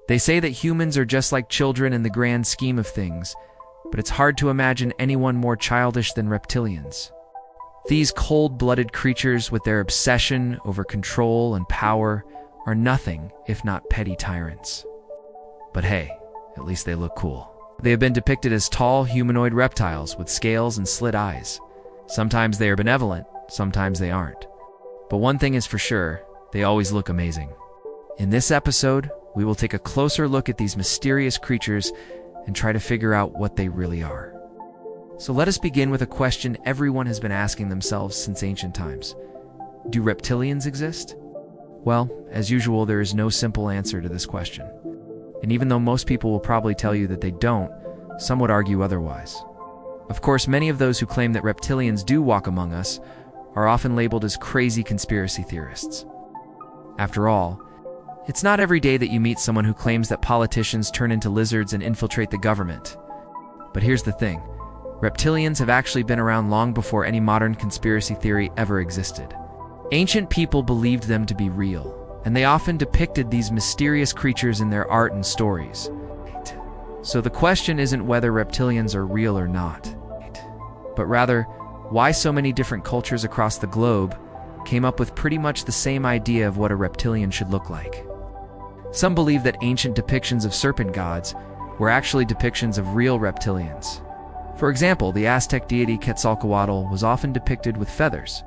They say that humans are just like children in the grand scheme of things, but it's hard to imagine anyone more childish than reptilians. These cold-blooded creatures with their obsession over control and power are nothing if not petty tyrants. But hey, at least they look cool. They have been depicted as tall humanoid reptiles with scales and slit eyes. Sometimes they are benevolent, sometimes they aren't. But one thing is for sure, they always look amazing. In this episode, we will take a closer look at these mysterious creatures and try to figure out what they really are. So let us begin with a question everyone has been asking themselves since ancient times. Do reptilians exist? Well, as usual, there is no simple answer to this question. And even though most people will probably tell you that they don't, some would argue otherwise. Of course, many of those who claim that reptilians do walk among us are often labeled as crazy conspiracy theorists. After all, it's not every day that you meet someone who claims that politicians turn into lizards and infiltrate the government. But here's the thing. Reptilians have actually been around long before any modern conspiracy theory ever existed. Ancient people believed them to be real, and they often depicted these mysterious creatures in their art and stories. So the question isn't whether reptilians are real or not, but rather, why so many different cultures across the globe came up with pretty much the same idea of what a reptilian should look like. Some believe that ancient depictions of serpent gods were actually depictions of real reptilians. For example, the Aztec deity Quetzalcoatl was often depicted with feathers,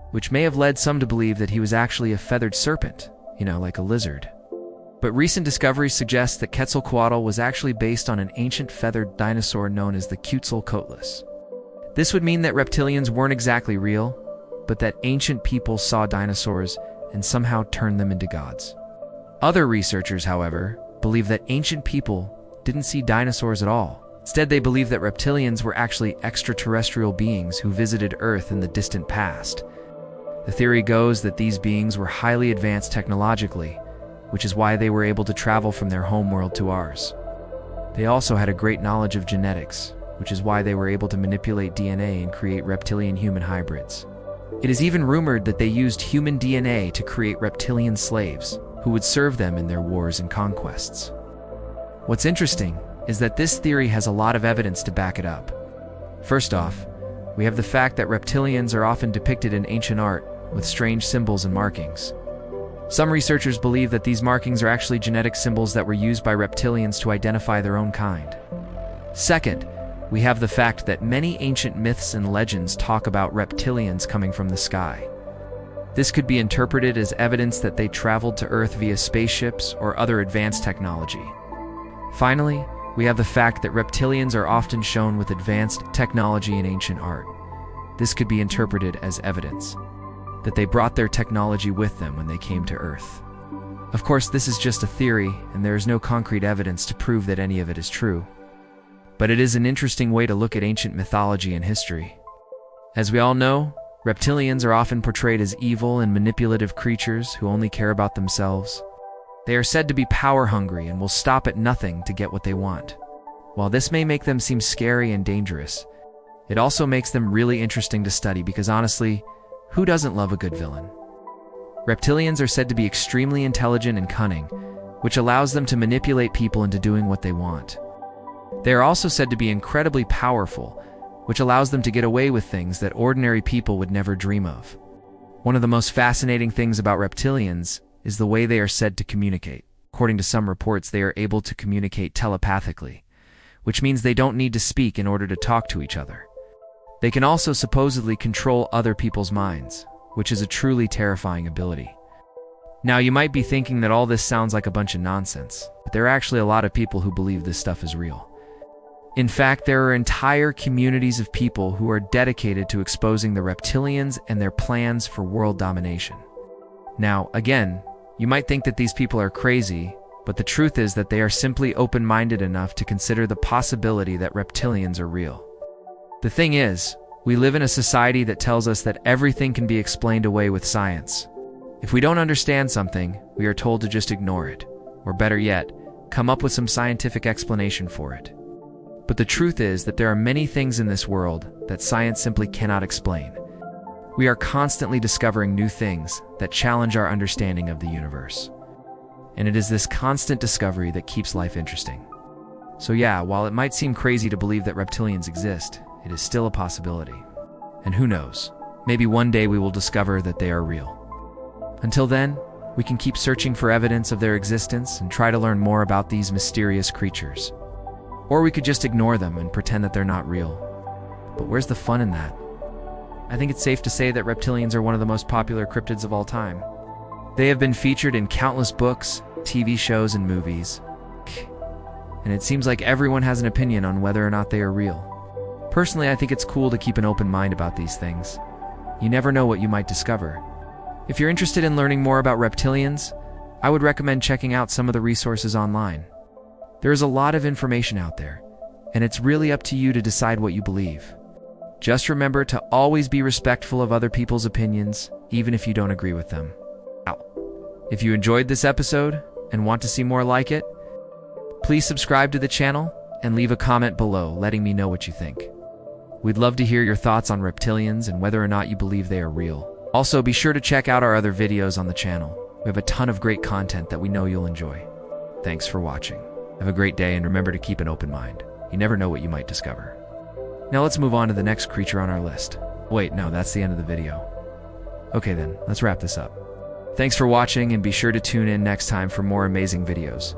which may have led some to believe that he was actually a feathered serpent, like a lizard. But recent discoveries suggest that Quetzalcoatl was actually based on an ancient feathered dinosaur known as the Quetzalcoatlus. This would mean that reptilians weren't exactly real, but that ancient people saw dinosaurs and somehow turned them into gods. Other researchers, however, believe that ancient people didn't see dinosaurs at all. Instead, they believe that reptilians were actually extraterrestrial beings who visited Earth in the distant past. The theory goes that these beings were highly advanced technologically, which is why they were able to travel from their homeworld to ours. They also had a great knowledge of genetics, which is why they were able to manipulate DNA and create reptilian-human hybrids. It is even rumored that they used human DNA to create reptilian slaves, who would serve them in their wars and conquests. What's interesting is that this theory has a lot of evidence to back it up. First off, we have the fact that reptilians are often depicted in ancient art with strange symbols and markings. Some researchers believe that these markings are actually genetic symbols that were used by reptilians to identify their own kind. Second, we have the fact that many ancient myths and legends talk about reptilians coming from the sky. This could be interpreted as evidence that they traveled to Earth via spaceships or other advanced technology. Finally, we have the fact that reptilians are often shown with advanced technology in ancient art. This could be interpreted as evidence that they brought their technology with them when they came to Earth. Of course, this is just a theory, and there is no concrete evidence to prove that any of it is true. But it is an interesting way to look at ancient mythology and history. As we all know, reptilians are often portrayed as evil and manipulative creatures who only care about themselves. They are said to be power-hungry and will stop at nothing to get what they want. While this may make them seem scary and dangerous, it also makes them really interesting to study because honestly, who doesn't love a good villain? Reptilians are said to be extremely intelligent and cunning, which allows them to manipulate people into doing what they want. They are also said to be incredibly powerful, which allows them to get away with things that ordinary people would never dream of. One of the most fascinating things about reptilians is the way they are said to communicate. According to some reports, they are able to communicate telepathically, which means they don't need to speak in order to talk to each other. They can also supposedly control other people's minds, which is a truly terrifying ability. Now, you might be thinking that all this sounds like a bunch of nonsense, but there are actually a lot of people who believe this stuff is real. In fact, there are entire communities of people who are dedicated to exposing the reptilians and their plans for world domination. Now, again, you might think that these people are crazy, but the truth is that they are simply open-minded enough to consider the possibility that reptilians are real. The thing is, we live in a society that tells us that everything can be explained away with science. If we don't understand something, we are told to just ignore it, or better yet, come up with some scientific explanation for it. But the truth is that there are many things in this world that science simply cannot explain. We are constantly discovering new things that challenge our understanding of the universe. And it is this constant discovery that keeps life interesting. So yeah, while it might seem crazy to believe that reptilians exist, it is still a possibility. And who knows, maybe one day we will discover that they are real. Until then, we can keep searching for evidence of their existence and try to learn more about these mysterious creatures. Or we could just ignore them and pretend that they're not real. But where's the fun in that? I think it's safe to say that reptilians are one of the most popular cryptids of all time. They have been featured in countless books, TV shows, and movies. And it seems like everyone has an opinion on whether or not they are real. Personally, I think it's cool to keep an open mind about these things. You never know what you might discover. If you're interested in learning more about reptilians, I would recommend checking out some of the resources online. There is a lot of information out there, and it's really up to you to decide what you believe. Just remember to always be respectful of other people's opinions, even if you don't agree with them. If you enjoyed this episode and want to see more like it, please subscribe to the channel and leave a comment below letting me know what you think. We'd love to hear your thoughts on reptilians and whether or not you believe they are real. Also, be sure to check out our other videos on the channel. We have a ton of great content that we know you'll enjoy. Thanks for watching. Have a great day and remember to keep an open mind. You never know what you might discover. Now let's move on to the next creature on our list. Wait, no, that's the end of the video. Okay then, let's wrap this up. Thanks for watching and be sure to tune in next time for more amazing videos.